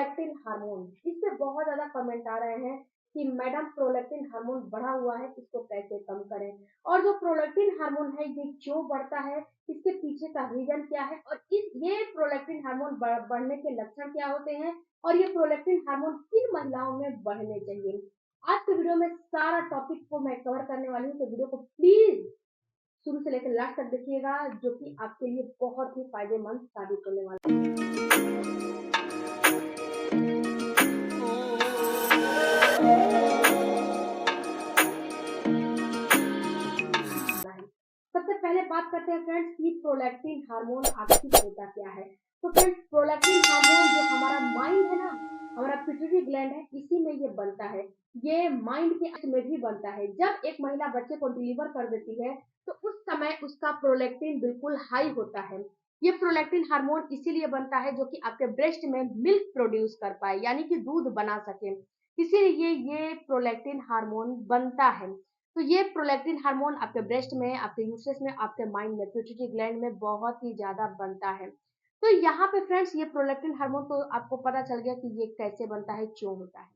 Prolactin hormone, इस पे बहुत ज़्यादा कमेंट आ रहे हैं कि मैडम प्रोलैक्टिन हार्मोन बढ़ा हुआ है, इसको कैसे कम करें? और जो प्रोलैक्टिन हार्मोन है ये क्यों बढ़ता है? इसके पीछे का रीज़न क्या है? और इस ये प्रोलैक्टिन हार्मोन बढ़ने के लक्षण क्या होते हैं? और ये प्रोलैक्टिन हार्मोन किन महिलाओं में बढ़ने चाहिए? आज के वीडियो में सारा टॉपिक को मैं कवर करने वाली हूँ, तो वीडियो को प्लीज़ शुरू से लेकर लास्ट तक देखिएगा, जो कि आपके लिए बहुत ही फ़ायदेमंद साबित होने वाला है। सबसे पहले बात करते हैं फ्रेंड्स कि प्रोलैक्टिन हार्मोन आखिर होता क्या है? तो फ्रेंड्स प्रोलैक्टिन हार्मोन जो हमारा माइंड है ना, हमारा पिट्यूटरी ग्लैंड है, इसी में ये बनता है। ये माइंड के अंत में भी बनता है। जब एक महिला बच्चे को डिलीवर कर देती है, तो उस समय उसका प्रोलैक्टिन बिल्कुल हाई होता है। ये प्रोलैक्टिन हार्मोन इसीलिए बनता है जो कि आपके ब्रेस्ट में मिल्क प्रोड्यूस कर पाए, यानी कि दूध बना सके। इसीलिए ये प्रोलैक्टिन हार्मोन बनता है। तो ये प्रोलैक्टिन हार्मोन आपके ब्रेस्ट में, आपके यूट्रस में, आपके माइंड में, पिट्यूटरी ग्लैंड में बहुत ही ज़्यादा बनता है। तो यहाँ पे फ्रेंड्स ये प्रोलैक्टिन हार्मोन तो आपको पता चल गया कि ये कैसे बनता है, क्यों होता है।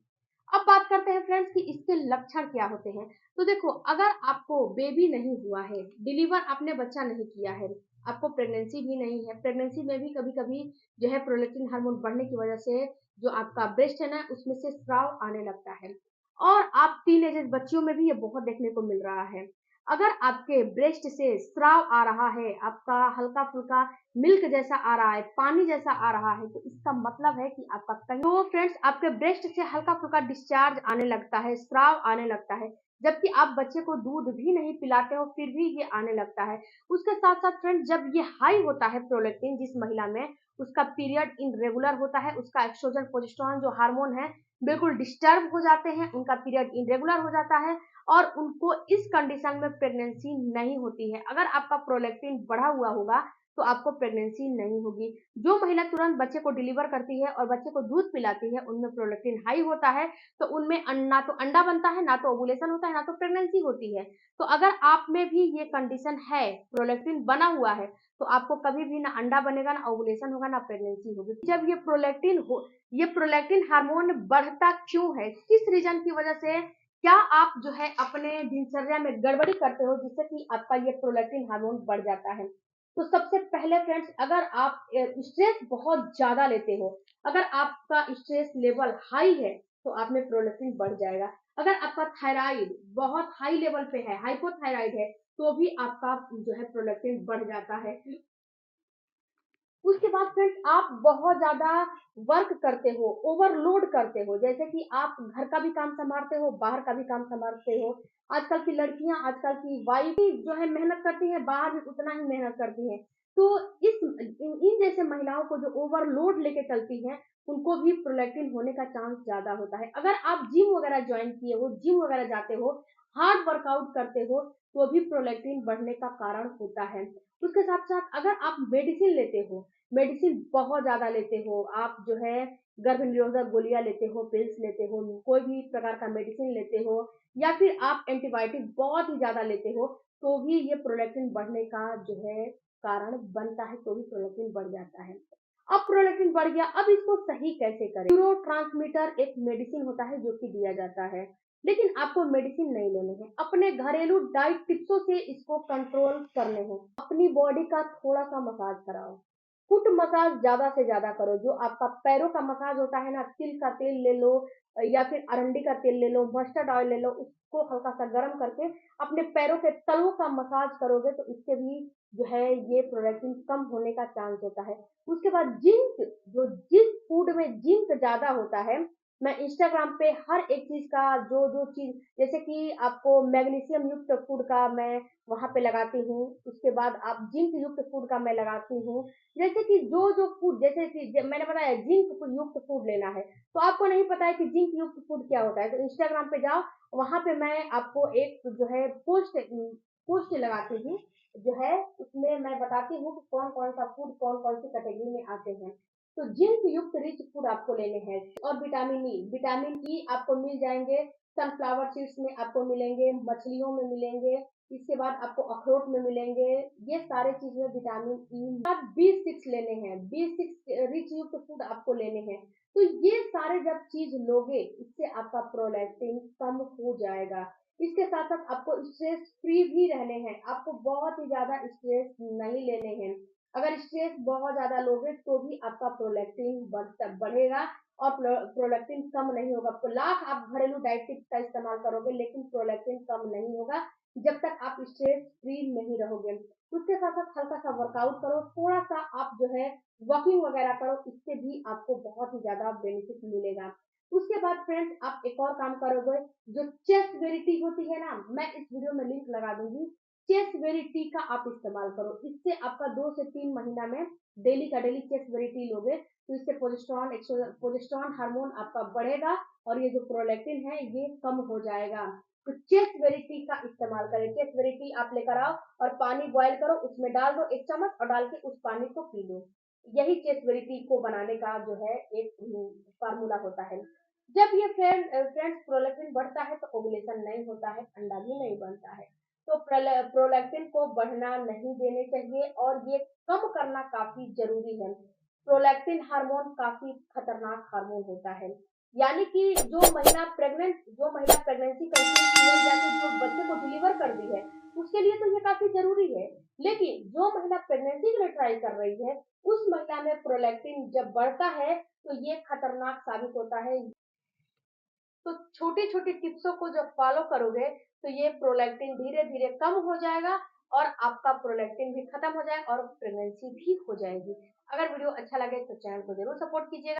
अब बात करते हैं फ्रेंड्स कि इसके लक्षण क्या होते हैं। तो देखो, अगर आपको बेबी नहीं हुआ है, डिलीवर आपने बच्चा नहीं किया है, आपको प्रेगनेंसी भी नहीं है, प्रेगनेंसी में भी कभी-कभी जो है प्रोलैक्टिन हार्मोन बढ़ने की वजह से जो आपका ब्रेस्ट है ना, उसमें से स्राव आने लगता है। और आप टीनेजर बच्चियों में भी ये बहुत देखने को मिल रहा है। अगर आपके ब्रेस्ट से स्राव आ रहा है, आपका हल्का-फुल्का मिल्क जैसा आ रहा है, पानी जैसा आ रहा है, तो इसका मतलब है कि आपका कहीं तो फ्रेंड्स आपके ब्रेस्ट से हल्का-फुल्का डिस्चार्ज आने लगता है, स्राव आने लगता है, जबकि आप बच्चे को दूध भी नहीं पिलाते हो, फिर भी ये आने लगता है। उसके साथ-साथ फ्रेंड्स जब ये हाई होता है प्रोलैक्टिन जिस महिला में, उसका पीरियड इर्रेगुलर होता है, उसका एस्ट्रोजन, प्रोजेस्टेरोन जो हार्मोन है, बिल्कुल डिस्टर्ब हो जाते हैं, उनका पीरियड इर्रेगुलर हो जाता है और उनको इस कंडीशन में प्रेगनेंसी नहीं होती है। अगर आपका प्रोलैक्टिन बढ़ा हुआ होगा, तो आपको प्रेगनेंसी नहीं होगी। जो महिला तुरंत बच्चे को डिलीवर करती है और बच्चे को दूध पिलाती है, उनमें प्रोलैक्टिन हाई होता है, तो उनमें ना तो अंडा बनता है, ना तो ओव्यूलेशन होता है, ना तो प्रेगनेंसी होती है। तो अगर आप में भी ये कंडीशन है, प्रोलैक्टिन बना हुआ है, तो आपको कभी भी ना अंडा बनेगा, ना ओव्यूलेशन होगा, ना प्रेगनेंसी होगी। जब ये प्रोलैक्टिन हार्मोन बढ़ता क्यों है? किस रीज़न की वजह से? क्या आप जो है अपने दिनचर्या में गड़बड़ी करते हो जिससे कि आपका ये प्रोलैक्टिन हार्मोन बढ़ जाता है? तो सबसे पहले फ्रेंड्स अगर आप स्ट्रेस बहुत ज़्यादा लेते हो, अगर आपका स्ट्रेस लेवल हाई है, तो आप में प्रोलैक्टिन बढ़ जाएगा। अगर आपका थायराइड बहुत हाई लेवल पे है, हाइपोथायराइड है, तो भी आपका जो है प्रोलैक्टिन बढ़ जाता है। उसके बाद फ्रेंड्स आप बहुत ज़्यादा वर्क करते हो, ओवरलोड करते हो, जैसे कि आप घर का भी काम सँभालते हो, बाहर का भी काम सँभालते हो। आजकल की लड़कियाँ, आजकल की वाइफ़ भी जो है मेहनत करती हैं, बाहर भी उतना ही मेहनत करती हैं। तो इस इन जैसे महिलाओं को जो ओवरलोड लेके चलती हैं, उनको भी प्रोलैक्टिन होने का चांस ज़्यादा होता है। अगर आप जिम वगैरह जॉइन किए हो, जिम वगैरह जाते हो, हार्ड वर्कआउट करते हो, तो भी प्रोलैक्टिन बढ़ने का कारण होता है। उसके साथ-साथ अगर आप मेडिसिन लेते हो, मेडिसिन बहुत ज़्यादा लेते हो, आप जो है गर्भ निरोधक गोलियाँ लेते हो, पिल्स लेते हो, कोई भी प्रकार का मेडिसिन लेते हो या फिर आप एंटीबायोटिक बहुत ही ज़्यादा लेते हो, तो भी ये प्रोलैक्टिन बढ़ने का जो है कारण बनता है, तो भी प्रोलैक्टिन बढ़ जाता है। अब प्रोलैक्टिन बढ़ गया, अब इसको सही कैसे करें? न्यूरोट्रांसमीटर एक मेडिसिन होता है जो कि दिया जाता है, लेकिन आपको मेडिसिन नहीं लेने हैं, अपने घरेलू डाइट टिप्सों से इसको कंट्रोल करने हैं। अपनी बॉडी का थोड़ा-सा मसाज कराओ। फुट मसाज ज़्यादा से ज़्यादा करो, जो आपका पैरों का मसाज होता है ना, तिल का तेल ले लो या फिर अरंडी का तेल ले लो, मस्टर्ड ऑयल ले लो, उसको हल्का-सा गरम करके अपने पैरों के तलों का मसाज करोगे तो इससे भी जो है ये प्रोलैक्टिन कम होने का चांस होता है। उसके बाद जिस फूड में जिंक ज़्यादा होता है, मैं इंस्टाग्राम पे हर एक चीज़ का जो चीज़ जैसे कि आपको मैग्नीशियम युक्त फूड का मैं वहाँ पे लगाती हूँ, उसके बाद आप जिंक युक्त फूड का मैं लगाती हूँ। जैसे कि जो फूड जैसे कि मैंने बताया जिंक युक्त फूड लेना है, तो आपको नहीं पता है कि जिंक युक्त फूड क्या होता है, तो इंस्टाग्राम पे जाओ, वहाँ पे मैं आपको एक जो है पोस्ट लगाती हूँ, जो है उसमें मैं बताती हूँ कि कौन-कौन सा फूड कौन-कौन सी कैटेगरी में आते हैं। तो जिंक युक्त रिच फूड आपको लेने हैं और विटामिन ई आपको मिल जाएँगे, सनफ्लावर सीड्स में आपको मिलेंगे, मछलियों में मिलेंगे, इसके बाद आपको अखरोट में मिलेंगे, ये सारे चीज़ में विटामिन ई। बाद बी6 लेने हैं, बी6 रिच युक्त फूड आपको लेने हैं। तो ये सारे जब चीज लोगे, इससे आपका प्रोलैक्टिन कम हो जाएगा। इसके साथ साथ आपको स्ट्रेस फ्री भी रहने हैं, आपको बहुत ही ज्यादा स्ट्रेस नहीं लेने हैं। अगर स्ट्रेस बहुत ज्यादा लोगे तो भी आपका प्रोलैक्टिन बढ़ेगा और प्रोलैक्टिन कम नहीं होगा। आपको लाख आप घरेलू डाइट टिप्स का इस्तेमाल करोगे लेकिन प्रोलैक्टिन कम नहीं होगा जब तक आप स्ट्रेस फ्री नहीं रहोगे। उसके साथ साथ हल्का सा वर्कआउट करो, थोड़ा सा आप जो है वॉकिंग वगैरह करो, इससे भी आपको बहुत ही ज़्यादा बेनिफिट मिलेगा। उसके बाद फ्रेंड्स आप एक और काम करोगे, जो चेस्ट बेरी होती है ना, मैं इस वीडियो में लिंक लगा दूँगी। चेस्ट बेरी का आप इस्तेमाल करो, इससे आपका 2 से 3 महीना में डेली का डेली चेस्ट बेरी लोगे, तो इससे प्रोजेस्टेरॉन हार्मोन आपका बढ़ेगा और ये जो प्रोलैक्टिन है ये कम हो जाएगा। तो चेस्ट बेरी का इस्तेमाल करें। चेस्ट बेरी आप लेकर आओ और पानी बॉयल करो, उसमें डाल दो 1 चम्मच और डाल के उस पानी को पी लो। यही चेस्टबेरी को बनाने का जो है एक फार्मूला होता है। जब ये फ्रेंड्स प्रोलैक्टिन बढ़ता है तो ओवुलेशन नहीं होता है, अंडा भी नहीं बनता है। तो प्रोलैक्टिन को बढ़ना नहीं देने चाहिए और ये कम करना काफी जरूरी है। प्रोलैक्टिन हार्मोन काफी खतरनाक हार्मोन होता है। यानी कि जो महिला प्रेगनेंसी कंसीव की है या फिर जो बच्चे को डिलीवर कर दी है, उसके लिए तो ये काफी जरूरी है। लेकिन जो महिला प्रेगनेंसी के लिए ट्राई कर रही है, उस महिला में प्रोलैक्टिन जब बढ़ता है तो ये खतरनाक साबित होता है। तो छोटी छोटी टिप्सों को जब फॉलो करोगे तो ये प्रोलैक्टिन धीरे धीरे कम हो जाएगा और आपका प्रोलैक्टिन भी खत्म हो जाएगा और प्रेगनेंसी भी हो जाएगी। अगर वीडियो अच्छा लगे तो चैनल को जरूर सपोर्ट कीजिएगा।